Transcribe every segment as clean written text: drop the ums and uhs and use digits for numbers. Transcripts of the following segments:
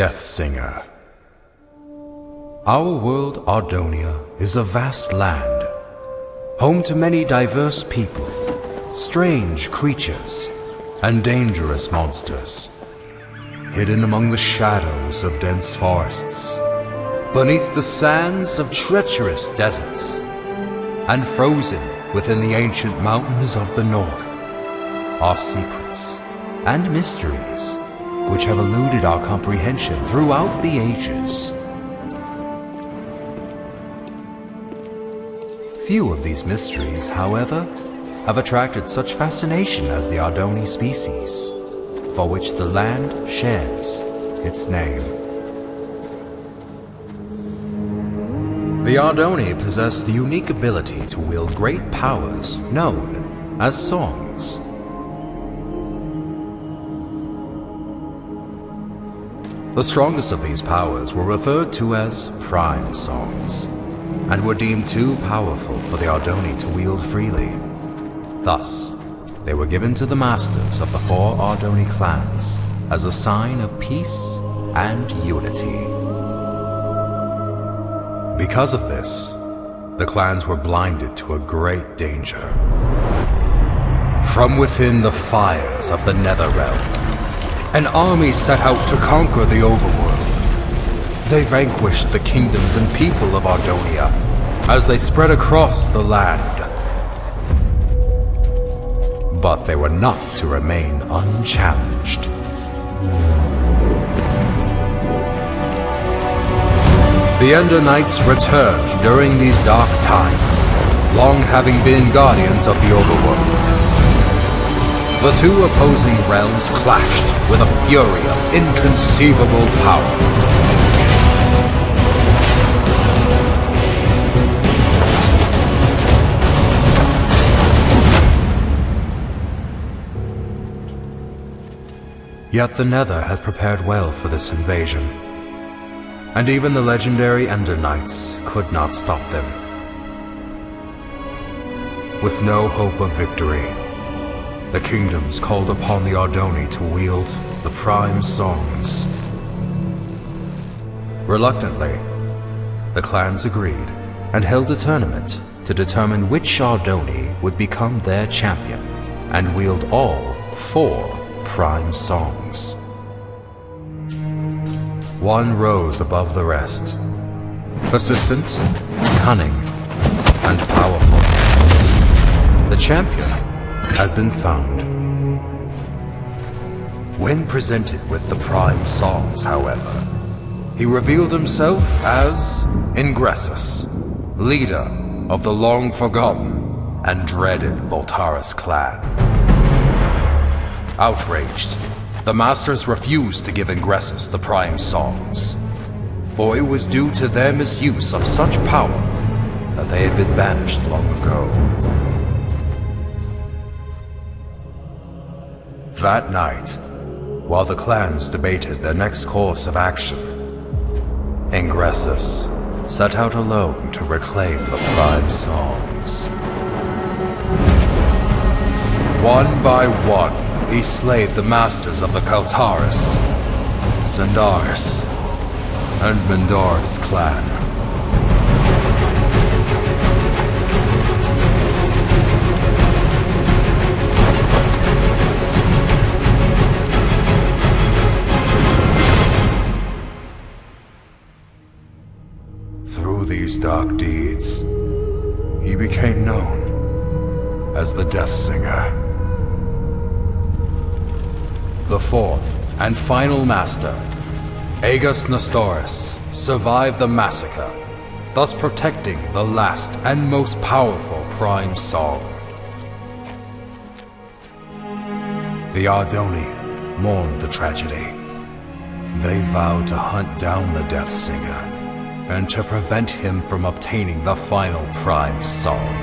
Death Singer. Our world, Ardonia, is a vast land, home to many diverse people, strange creatures, and dangerous monsters, hidden among the shadows of dense forests, beneath the sands of treacherous deserts, and frozen within the ancient mountains of the north, are secrets and mysteries which have eluded our comprehension throughout the ages. Few of these mysteries, however, have attracted such fascination as the Ardoni species, for which the land shares its name. The Ardoni possess the unique ability to wield great powers known as songs. The strongest of these powers were referred to as prime songs, and were deemed too powerful for the Ardoni to wield freely. Thus, they were given to the masters of the 4 Ardoni clans as a sign of peace and unity. Because of this, the clans were blinded to a great danger. From within the fires of the Netherrealm, an army set out to conquer the overworld. They vanquished the kingdoms and people of Ardonia as they spread across the land. But they were not to remain unchallenged. The Ender Knights returned during these dark times, long having been guardians of the overworld. The 2 opposing realms clashed with a fury of inconceivable power. Yet the Nether had prepared well for this invasion, and even the legendary Ender Knights could not stop them. With no hope of victory, the kingdoms called upon the Ardoni to wield the prime songs. Reluctantly, the clans agreed and held a tournament to determine which Ardoni would become their champion and wield all 4 prime songs. One rose above the rest, persistent, cunning, and powerful. The champion had been found. When presented with the prime songs, however, he revealed himself as Ingressus, leader of the long-forgotten and dreaded Voltaris clan. Outraged, the masters refused to give Ingressus the prime songs, for it was due to their misuse of such power that they had been banished long ago. That night, while the clans debated their next course of action, Ingressus set out alone to reclaim the prime songs. One by one, he slayed the masters of the Kaltaris, Sandars, and Mendora's clan. Through these dark deeds, he became known as the Death Singer. The 4th and final master, Aegis Nestoris, survived the massacre, thus protecting the last and most powerful prime song. The Ardoni mourned the tragedy. They vowed to hunt down the Death Singer and to prevent him from obtaining the final prime song.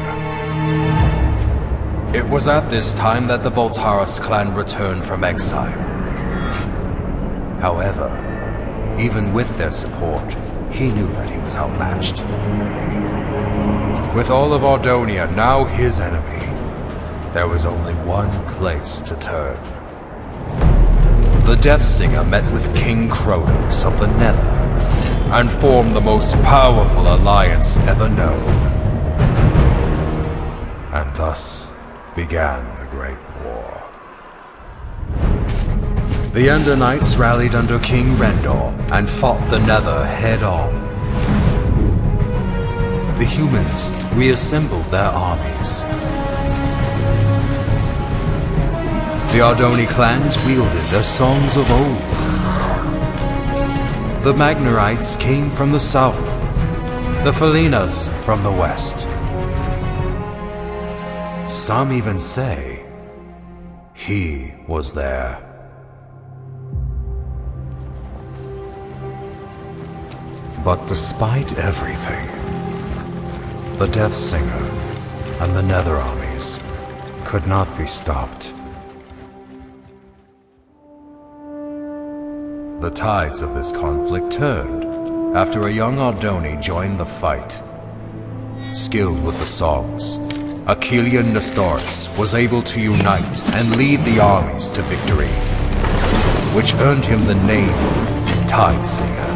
It was at this time that the Voltaris clan returned from exile. However, even with their support, he knew that he was outmatched. With all of Ardonia now his enemy, there was only one place to turn. the Death Singer met with King Kronos of the Nether and formed the most powerful alliance ever known. And thus began the Great War. The Ender Knights rallied under King Rendor and fought the Nether head-on. The humans reassembled their armies. The Ardoni clans wielded their songs of old. The Magnarites came from the south, the Felinas from the west. Some even say he was there. But despite everything, the Death Singer and the Nether armies could not be stopped. The tides of this conflict turned after a young Ardoni joined the fight. Skilled with the songs, Achillean Nestoris was able to unite and lead the armies to victory, which earned him the name Tide Singer.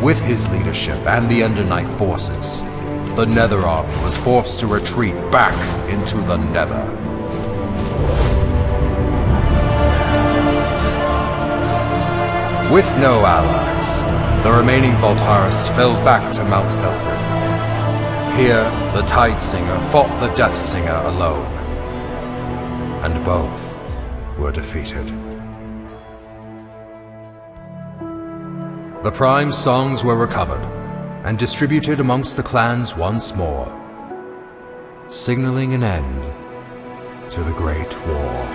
With his leadership and the Ender Knight forces, the Nether army was forced to retreat back into the Nether. With no allies, the remaining Voltaris fell back to Mount Velgrin. Here, the Tide Singer fought the Death Singer alone, and both were defeated. The Prime songs were recovered and distributed amongst the clans once more, signaling an end to the Great War.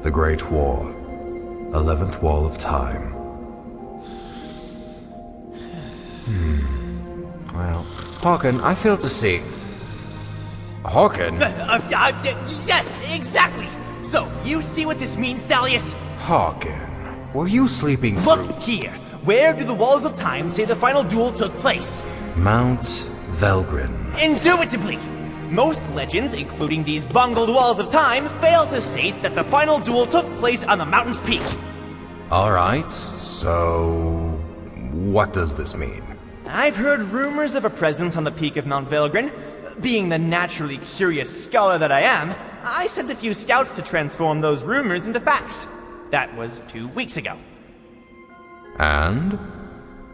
The Great War, 11th Wall of Time. Well, Harkin, I fail to see. Harkin? Yes, exactly! So, you see what this means, Thalius? Harkin, were you sleeping through? Look here! Where do the Walls of Time say the final duel took place? Mount Velgrin. Indubitably! Most legends, including these bungled Walls of Time, fail to state that the final duel took place on the mountain's peak. Alright, so what does this mean? I've heard rumors of a presence on the peak of Mount Velgrin. Being the naturally curious scholar that I am, I sent a few scouts to transform those rumors into facts. That was 2 weeks ago. And?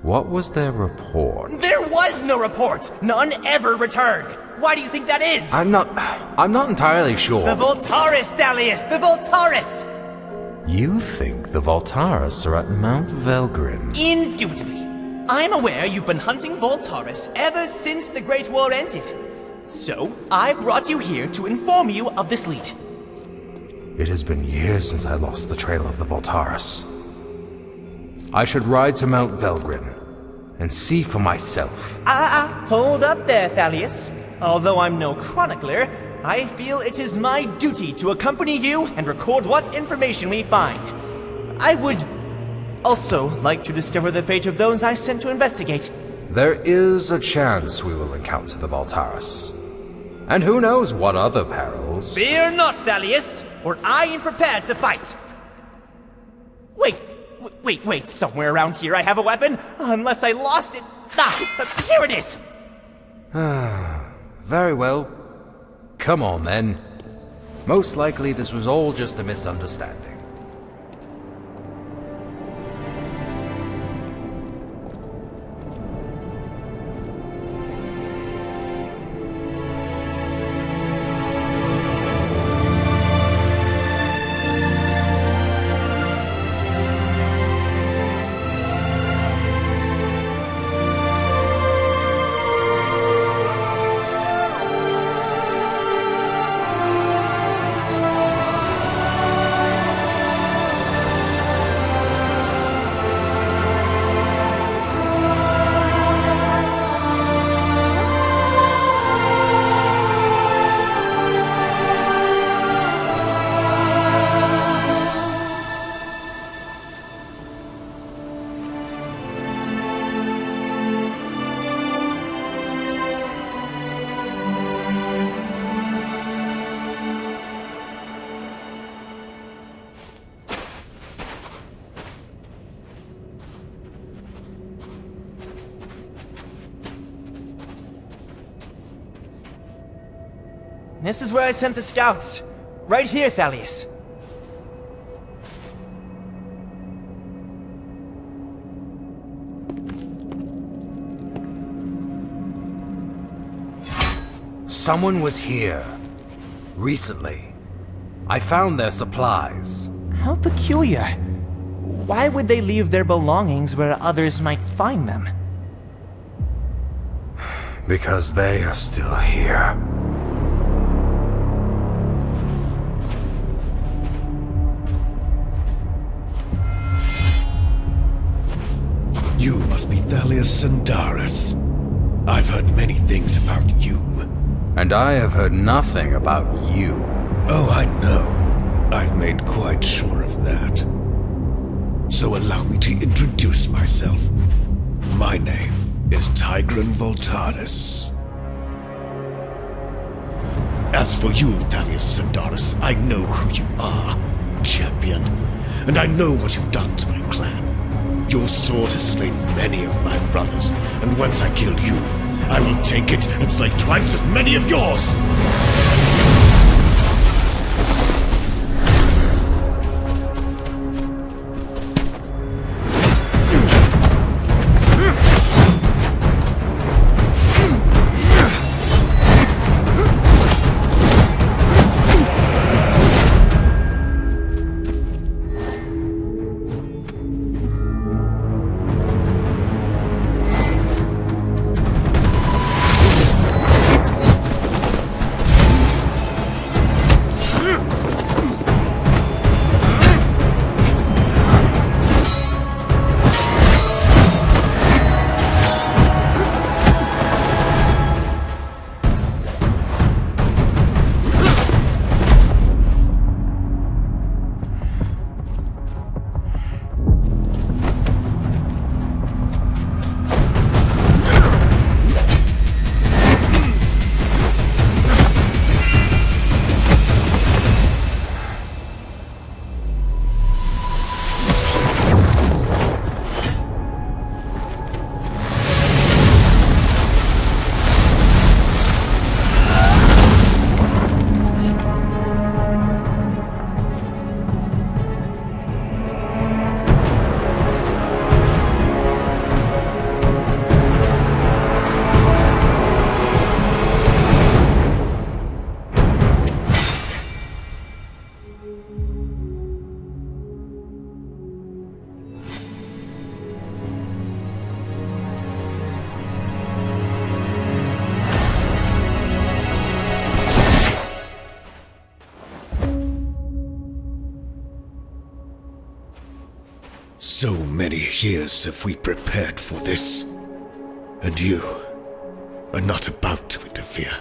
What was their report? There was no report! None ever returned! Why do you think that is? I'm not entirely sure. The Voltaris, Thalius! The Voltaris! You think the Voltaris are at Mount Velgrin? Indubitably. I'm aware you've been hunting Voltaris ever since the Great War ended. So, I brought you here to inform you of this lead. It has been years since I lost the trail of the Voltaris. I should ride to Mount Velgrin and see for myself. Hold up there, Thalius. Although I'm no chronicler, I feel it is my duty to accompany you and record what information we find. I would also like to discover the fate of those I sent to investigate. There is a chance we will encounter the Voltaris. And who knows what other perils. Fear not, Thalius, for I am prepared to fight. Wait, somewhere around here I have a weapon, unless I lost it. Here it is! Very well. Come on, then. Most likely this was all just a misunderstanding. This is where I sent the scouts. Right here, Thalius. Someone was here. Recently. I found their supplies. How peculiar. Why would they leave their belongings where others might find them? Because they are still here. You must be Thalius Sandaris. I've heard many things about you. And I have heard nothing about you. Oh, I know. I've made quite sure of that. So allow me to introduce myself. My name is Tigran Voltaris. As for you, Thalius Sandaris, I know who you are, champion. And I know what you've done to my clan. Your sword has slain many of my brothers, and once I kill you, I will take it and slay twice as many of yours! So many years have we prepared for this, and you are not about to interfere.